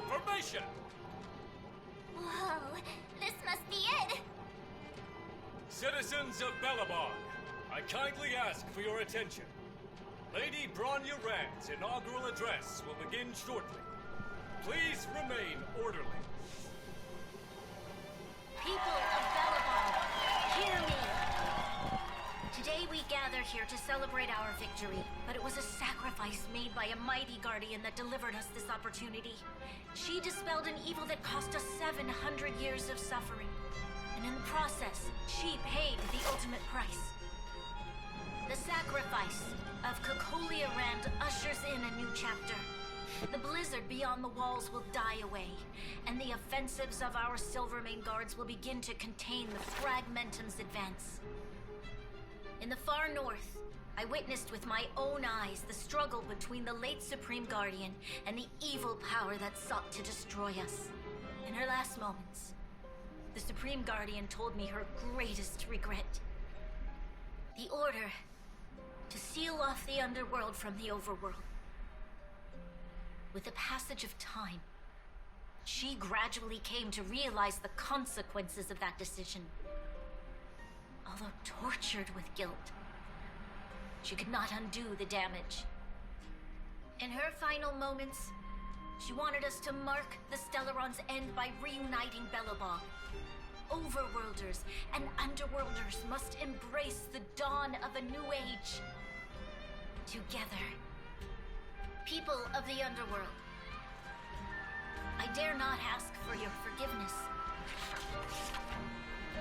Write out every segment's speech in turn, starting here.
Formation! Whoa, this must be it! Citizens of Belobog, I kindly ask for your attention. Lady Bronya Rand's inaugural address will begin shortly. Please remain orderly. People of Belobog, hear me! Today we gather here to celebrate our victory, but it was a sacrifice made by a mighty guardian that delivered us this opportunity. She dispelled an evil that cost us 700 years of suffering, and in the process, she paid the ultimate price. The sacrifice of Kokolia Rand ushers in a new chapter. The blizzard beyond the walls will die away, and the offensives of our Silvermane guards will begin to contain the Fragmentum's advance. In the far north, I witnessed with my own eyes the struggle between the late Supreme Guardian and the evil power that sought to destroy us. In her last moments, the Supreme Guardian told me her greatest regret. The order to seal off the underworld from the overworld. With the passage of time, she gradually came to realize the consequences of that decision. Although tortured with guilt, she could not undo the damage. In her final moments, she wanted us to mark the Stellaron's end by reuniting Belobog. Overworlders and underworlders must embrace the dawn of a new age. Together. People of the underworld, I dare not ask for your forgiveness.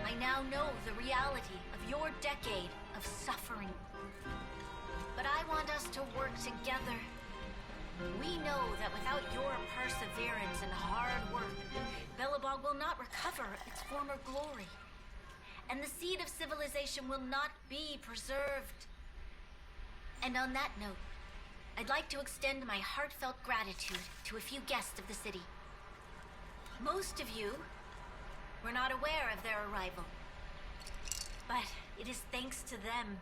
I now know the reality of your decade of suffering. But I want us to work together. We know that without your perseverance and hard work, Belobog will not recover its former glory. And the seed of civilization will not be preserved. And on that note, I'd like to extend my heartfelt gratitude to a few guests of the city. Most of you were not aware of their arrival. But it is thanks to them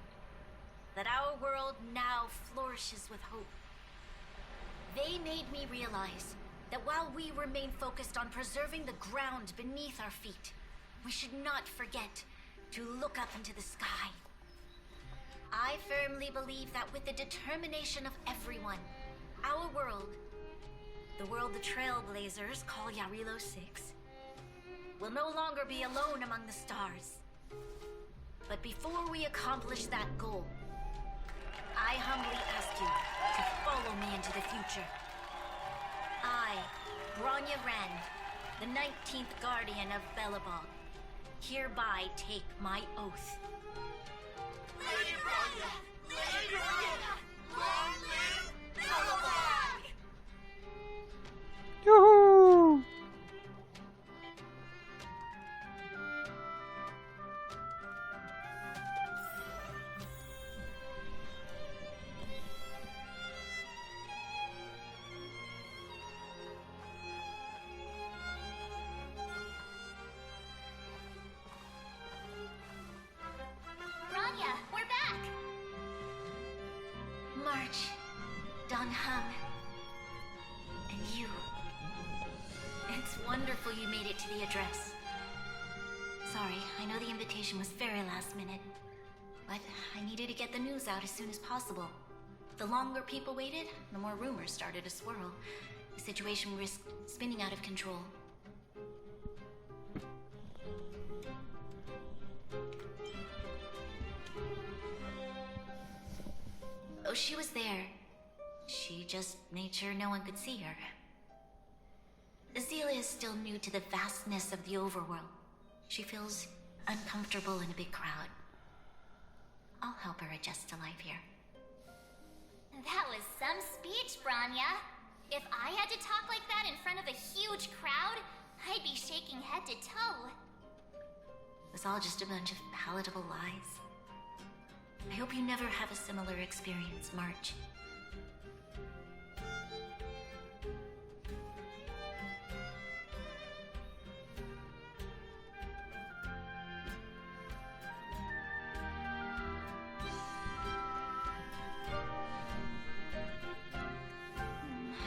that our world now flourishes with hope. They made me realize that while we remain focused on preserving the ground beneath our feet, we should not forget to look up into the sky. I firmly believe that with the determination of everyone, our world, the world the Trailblazers call Yarilo 6, will no longer be alone among the stars. But before we accomplish that goal, I humbly ask you to follow me into the future. I, Bronya Rand, the 19th Guardian of Belobog, hereby take my oath. Lady Bronya! Lady Bronya! Long live Belobog! Yoo-hoo! Bronya, we're back! March, Dongham, and you. It's wonderful you made it to the address. Sorry, I know the invitation was very last minute, but I needed to get the news out as soon as possible. The longer people waited, the more rumors started to swirl. The situation risked spinning out of control. Oh, she was there. She just made sure no one could see her. Azila is still new to the vastness of the overworld. She feels uncomfortable in a big crowd. I'll help her adjust to life here. That was some speech, Bronya. If I had to talk like that in front of a huge crowd, I'd be shaking head to toe. It was all just a bunch of palatable lies. I hope you never have a similar experience, March.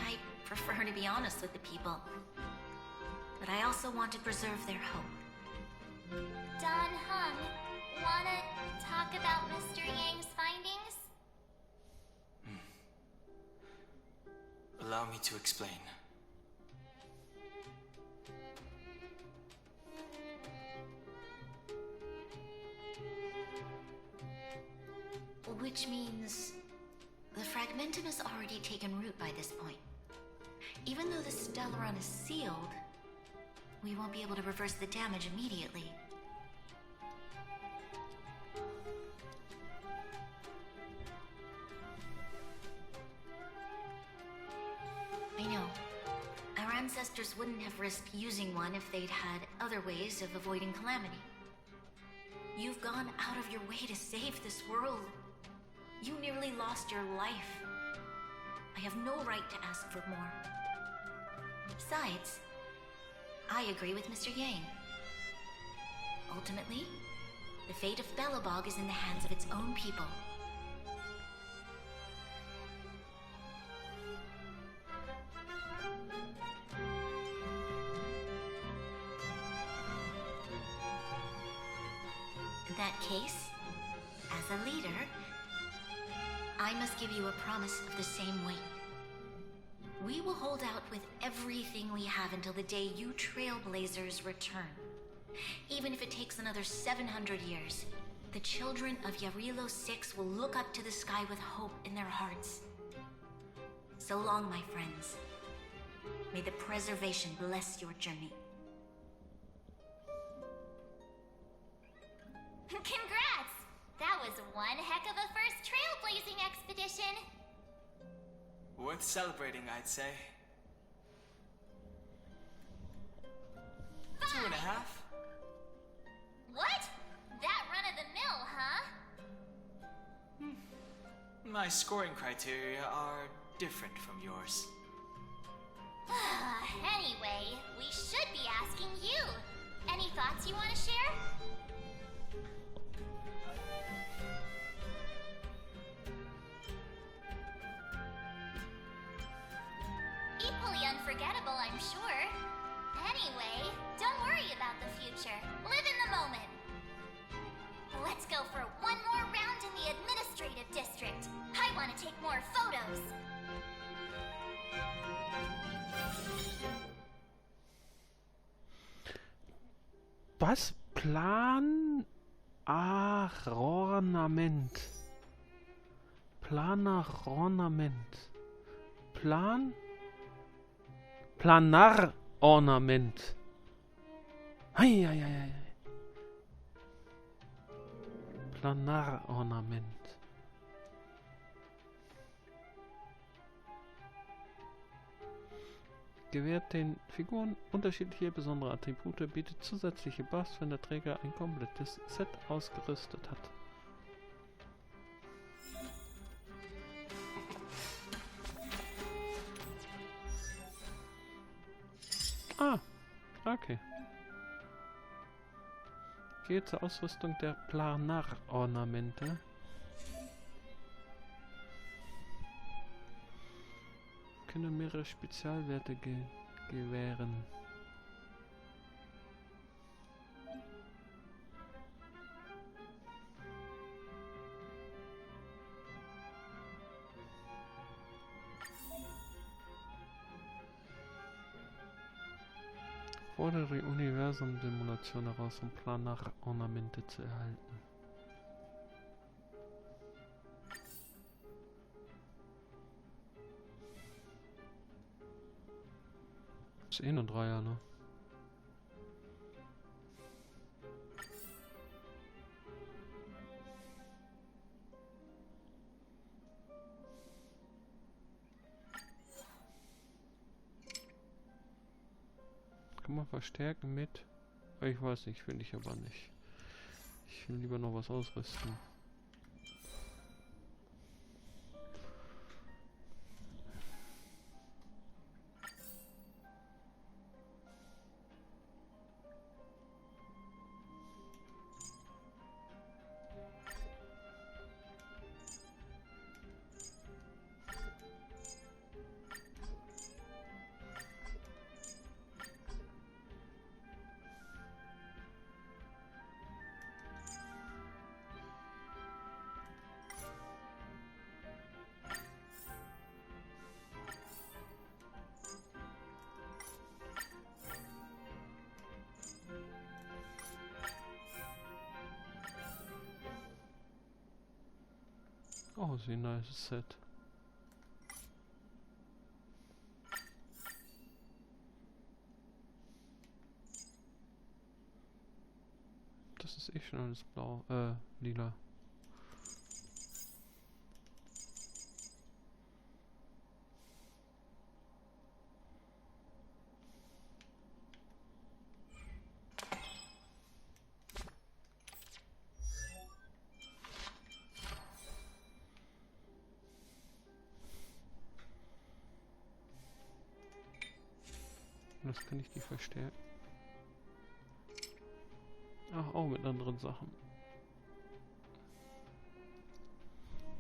I prefer her to be honest with the people. But I also want to preserve their hope. Don Hung, wanna talk about Mr. Yang's findings? Allow me to explain. Which means the fragmentum has already taken root by this point. Even though the Stellaron is sealed, we won't be able to reverse the damage immediately. I know. Our ancestors wouldn't have risked using one if they'd had other ways of avoiding calamity. You've gone out of your way to save this world. You nearly lost your life. I have no right to ask for more. Besides, I agree with Mr. Yang. Ultimately, the fate of Belobog is in the hands of its own people. In that case, as a leader, I must give you a promise of the same weight. We will hold out with everything we have until the day you Trailblazers return. Even if it takes another 700 years, the children of Yarilo 6 will look up to the sky with hope in their hearts. So long, my friends. May the preservation bless your journey. Congrats! That was one heck of a first trailblazing expedition. Worth celebrating, I'd say. 2.5? What? That run-of-the-mill, huh? My scoring criteria are different from yours. Anyway, we should be asking you. Any thoughts you want to share? Equally unforgettable, I'm sure. Anyway, don't worry about the future. Live in the moment. Let's go for one more round in the administrative district. I want to take more photos. Was? Ornament. Planarornament. Eieiei. Planarornament. Gewährt den Figuren unterschiedliche besondere Attribute, bietet zusätzliche Buffs, wenn der Träger ein komplettes Set ausgerüstet hat. Ah, okay. Geht zur Ausrüstung der Planarornamente. Können mehrere Spezialwerte gewähren. Fordere die Universum-Simulation heraus, um Planarornamente zu erhalten. Ist eh nur 3er, ne? Kann man verstärken mit? Ich weiß nicht, will ich aber nicht. Ich will lieber noch was ausrüsten. Oh, so ein nice Set. Das ist eh schon alles blau, lila. Das kann ich die verstärken. Ach, auch mit anderen Sachen.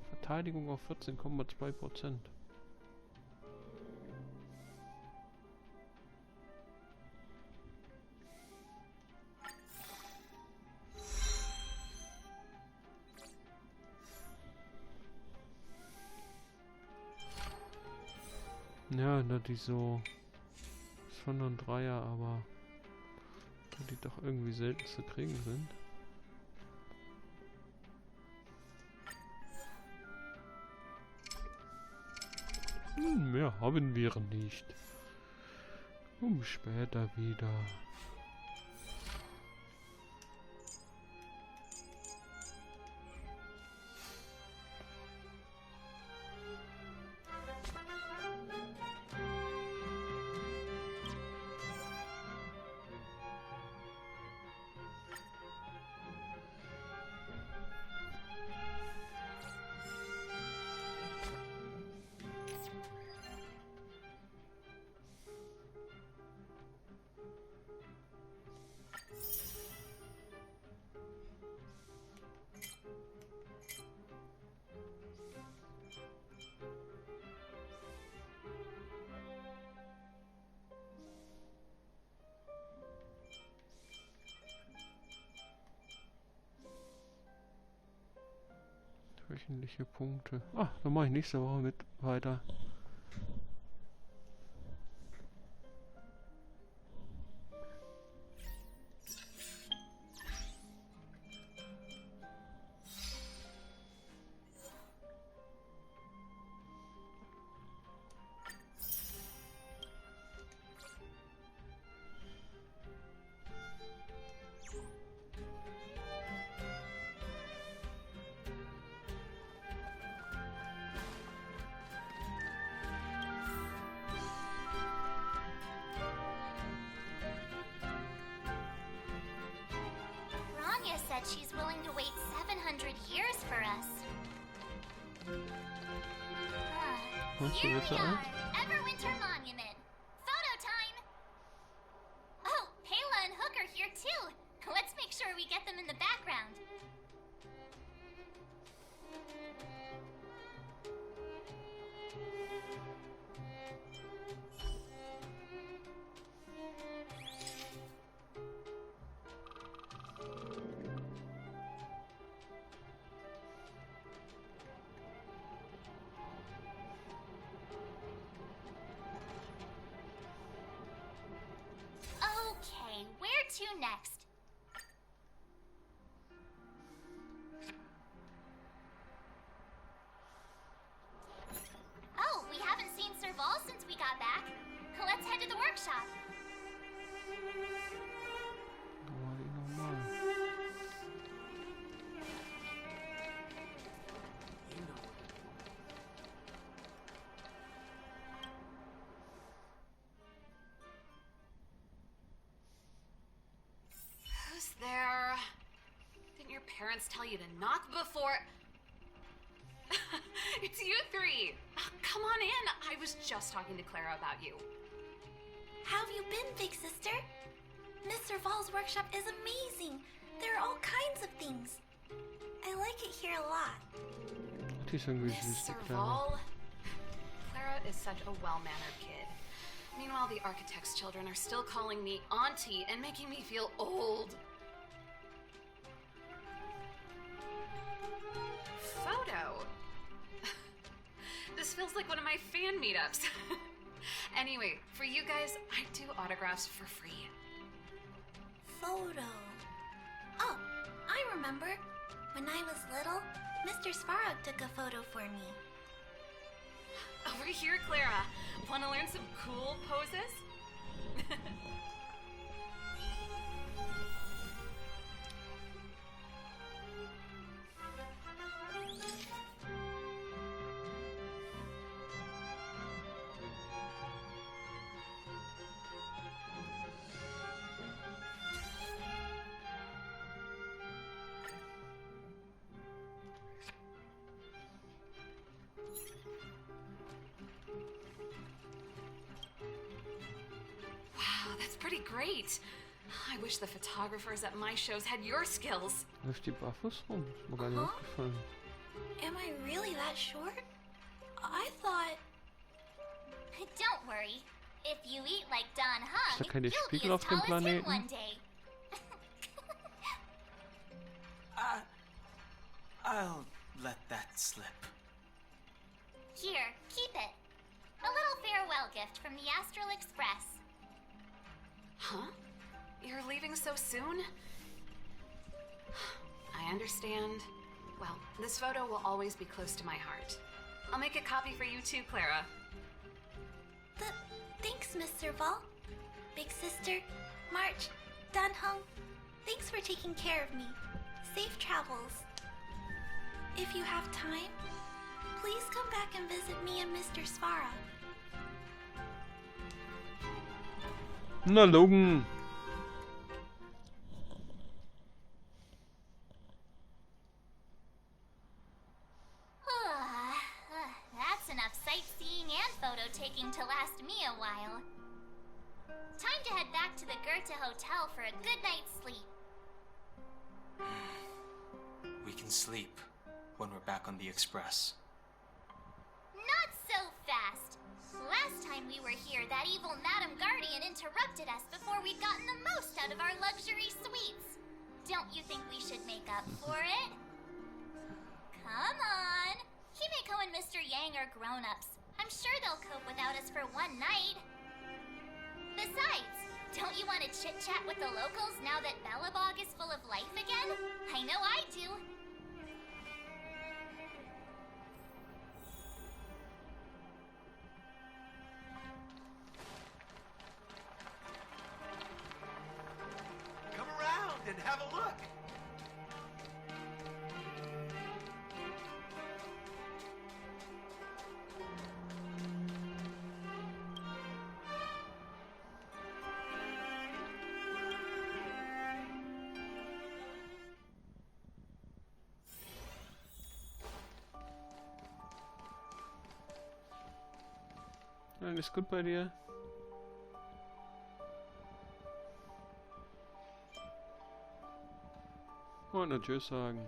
Verteidigung auf 14,2%. Ja, da die so... Ist schon ein Dreier, aber... Da die doch irgendwie selten zu kriegen sind. Mehr haben wir nicht. Später wieder. Wöchentliche Punkte. Ah, dann mache ich nächste Woche mit weiter. Said she's willing to wait 700 years for us. Here we are, Everwinter Monument. Photo time! Oh, Payla and Hook are here too. Let's make sure we get them in the background. Where to next? Oh, we haven't seen Serval since we got back. Let's head to the workshop. There. Didn't your parents tell you to knock before? It's you three. Come on in. I was just talking to Clara about you. How have you been, big sister? Mr. Val's workshop is amazing. There are all kinds of things. I like it here a lot. Mr. Val? Clara is such a well-mannered kid. Meanwhile, the architect's children are still calling me auntie and making me feel old. Photo? This feels like one of my fan meetups. Anyway, for you guys, I do autographs for free. Photo. Oh, I remember. When I was little, Mr. Svarog took a photo for me. Over here, Clara. Want to learn some cool poses? Pretty great. I wish the photographers at my shows had your skills. Läuft die barfuß rum? Ist mir gar nicht aufgefallen. Am I really that short? I thought... Don't worry. If you eat like Don Hung, Ist da keine you'll be Spiegel as auf dem tall as him Planeten? one day. I'll let that slip. Here, keep it. A little farewell gift from the Astral Express. Huh? You're leaving so soon? I understand. Well, this photo will always be close to my heart. I'll make a copy for you too, Clara. Thanks, Mr. Vol. Big Sister, March, Dunhung, thanks for taking care of me. Safe travels. If you have time, please come back and visit me and Mr. Svara. Na, Logan! That's enough sightseeing and photo taking to last me a while. Time to head back to the Goethe Hotel for a good night's sleep. We can sleep when we're back on the Express. Not so fast. Last time we were here, that evil Madam Guardian interrupted us before we'd gotten the most out of our luxury suites. Don't you think we should make up for it? Come on. Himeko and Mr. Yang are grown-ups. I'm sure they'll cope without us for one night. Besides, don't you want to chit-chat with the locals now that Belobog is full of life again? I know I do. Come around and have a look. Alles gut bei dir? Und nur Tschüss sagen.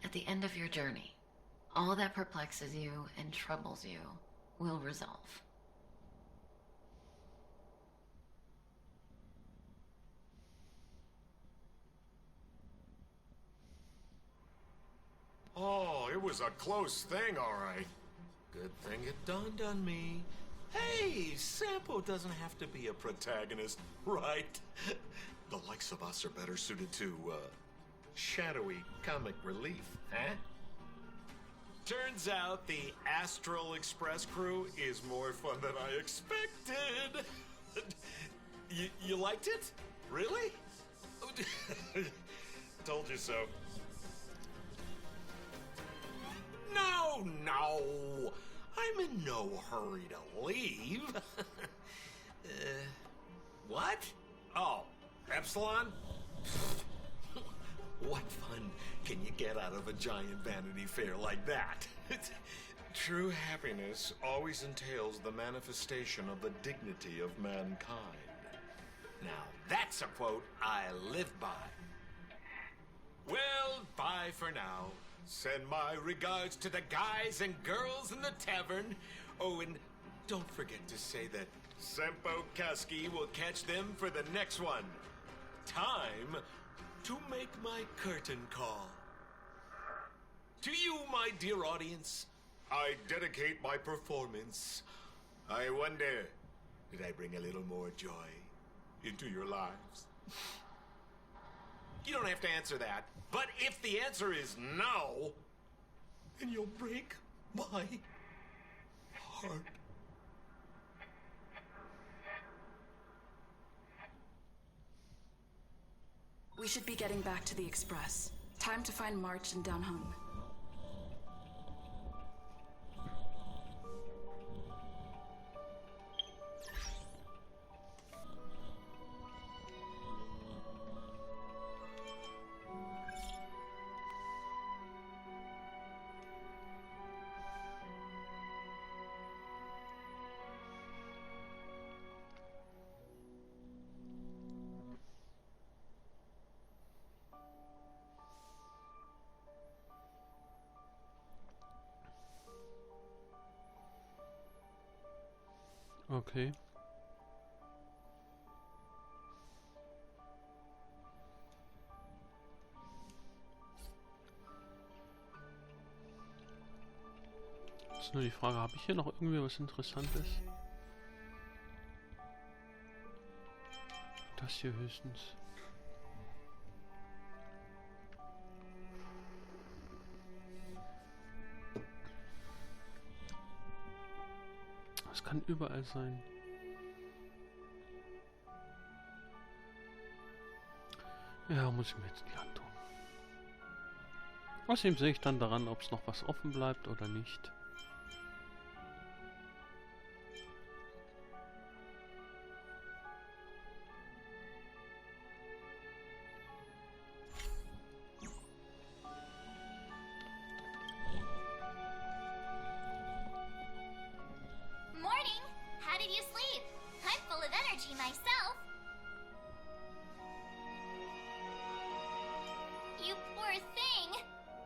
At the end of your journey, all that perplexes you and troubles you will resolve. Oh, it was a close thing, all right. Good thing it dawned on me. Hey, Sampo doesn't have to be a protagonist, right? The likes of us are better suited to, shadowy comic relief, huh? Turns out the Astral Express crew is more fun than I expected. You liked it? Really? Told you so. No, I'm in no hurry to leave. What? Oh, Epsilon? What fun can you get out of a giant Vanity Fair like that? True happiness always entails the manifestation of the dignity of mankind. Now, that's a quote I live by. Well, bye for now. Send my regards to the guys and girls in the tavern. Oh, and don't forget to say that Senpo Kaski will catch them for the next one. Time to make my curtain call. To you, my dear audience, I dedicate my performance. I wonder, did I bring a little more joy into your lives? You don't have to answer that, but if the answer is no, then you'll break my heart. We should be getting back to the Express. Time to find March and Dunhung. Okay. Ist nur die Frage, habe ich hier noch irgendwie was Interessantes? Das hier höchstens. Es kann überall sein. Ja, muss ich mir jetzt nicht antun. Außerdem sehe ich dann daran, ob es noch was offen bleibt oder nicht.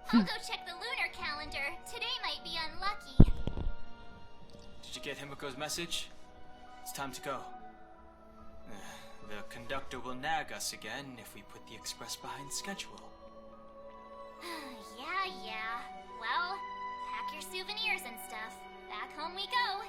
I'll go check the lunar calendar. Today might be unlucky. Did you get Himiko's message? It's time to go. The conductor will nag us again if we put the express behind schedule. Yeah. Well, pack your souvenirs and stuff. Back home we go.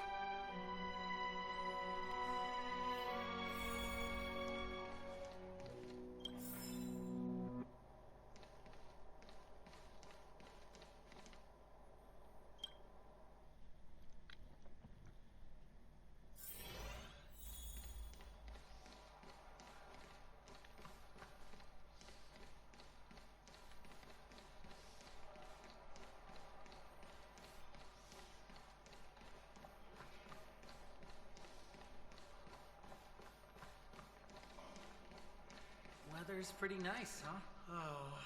Weather's pretty nice, huh? Oh.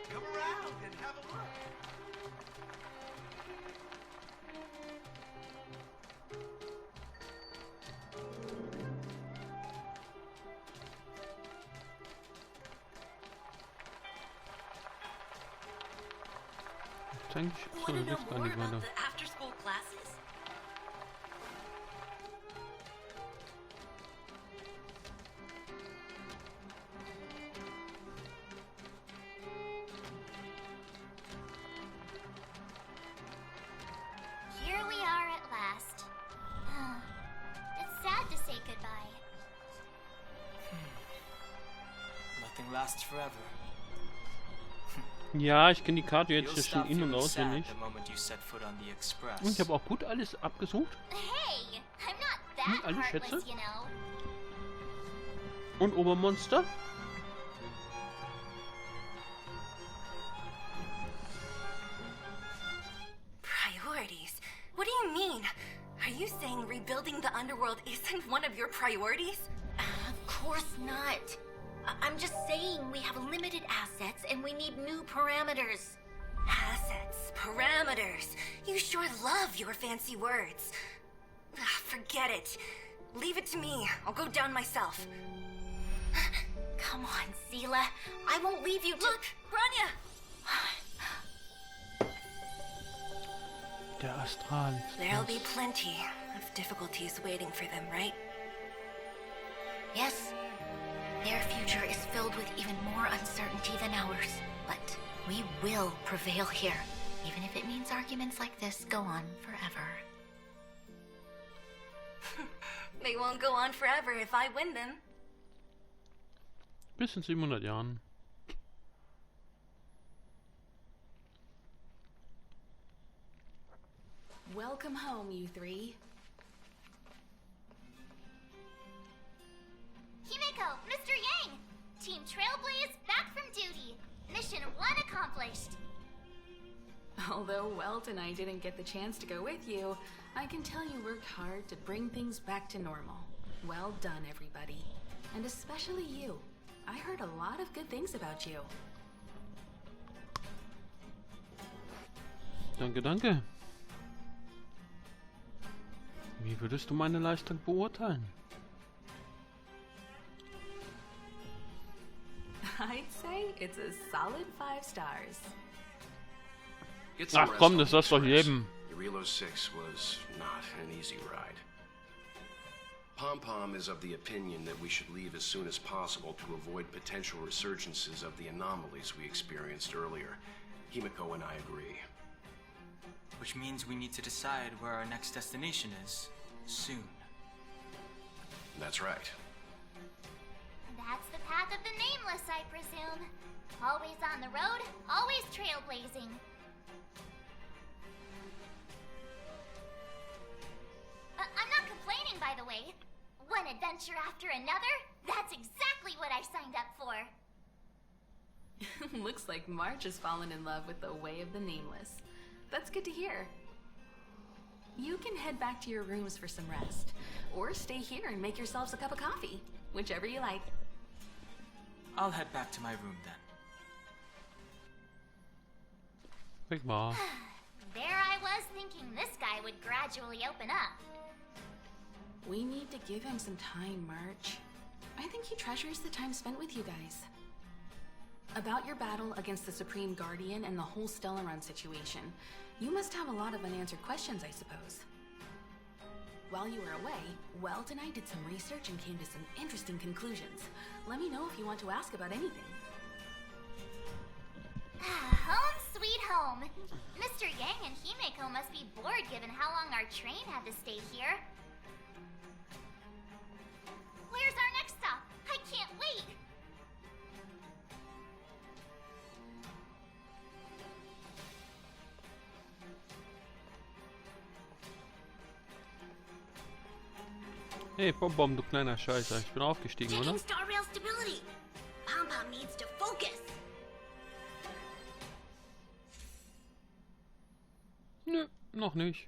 Come around and have a look. Eigentlich so, da geht's gar nicht weiter. After-school classes? Here we are at last. It's sad to say goodbye. Nothing lasts forever. Ja, ich kenne die Karte jetzt You'll hier schon stop in- und feeling sad auswendig. the moment you set foot on the express. Und ich habe auch gut alles abgesucht. Hey, I'm not that alle heartless, Schätze? you know. Und Obermonster. Priorities? What do you mean? Are you saying rebuilding the underworld isn't one of your priorities? Of course not. I'm just saying we have limited assets and we need new parameters. Assets, parameters. You sure love your fancy words. Forget it. Leave it to me. I'll go down myself. Come on, Seela. I won't leave you to— Look, Branya! Der Astral. There'll be plenty of difficulties waiting for them, right? Yes. Their future is filled with even more uncertainty than ours. But we will prevail here, even if it means arguments like this go on forever. They won't go on forever if I win them. Bis in 700 Jahren. Welcome home, you three. Himeko, Mr. Yang! Team Trailblaze back from duty. Mission 1 accomplished. Although Welt and I didn't get the chance to go with you, I can tell you worked hard to bring things back to normal. Well done, everybody. And especially you. I heard a lot of good things about you. Danke, danke. Wie würdest du meine Leistung beurteilen? I'd say it's a solid 5 stars. Ach komm, das sagst doch jedem. Relo 6 was not an easy ride. Pom-Pom is of the opinion that we should leave as soon as possible to avoid potential resurgences of the anomalies we experienced earlier. Himeko and I agree. Which means we need to decide where our next destination is. Soon. That's right. That's the path of the Nameless, I presume. Always on the road, always trailblazing. I'm not complaining, by the way. One adventure after another, that's exactly what I signed up for. Looks like March has fallen in love with the way of the Nameless. That's good to hear. You can head back to your rooms for some rest, or stay here and make yourselves a cup of coffee, whichever you like. I'll head back to my room then. Big Ma. There I was thinking this guy would gradually open up. We need to give him some time, March. I think he treasures the time spent with you guys. About your battle against the Supreme Guardian and the whole Stellaron situation, you must have a lot of unanswered questions, I suppose. While you were away, Welt and I did some research and came to some interesting conclusions. Let me know if you want to ask about anything. Home sweet home. Mr. Yang and Himeko must be bored given how long our train had to stay here. Where's our next stop? I can't wait! Hey, Pom-Pom, du kleiner Scheißer. Ich bin aufgestiegen, oder? Checking star rail stability. Pom-Pom needs to focus. Nö, noch nicht.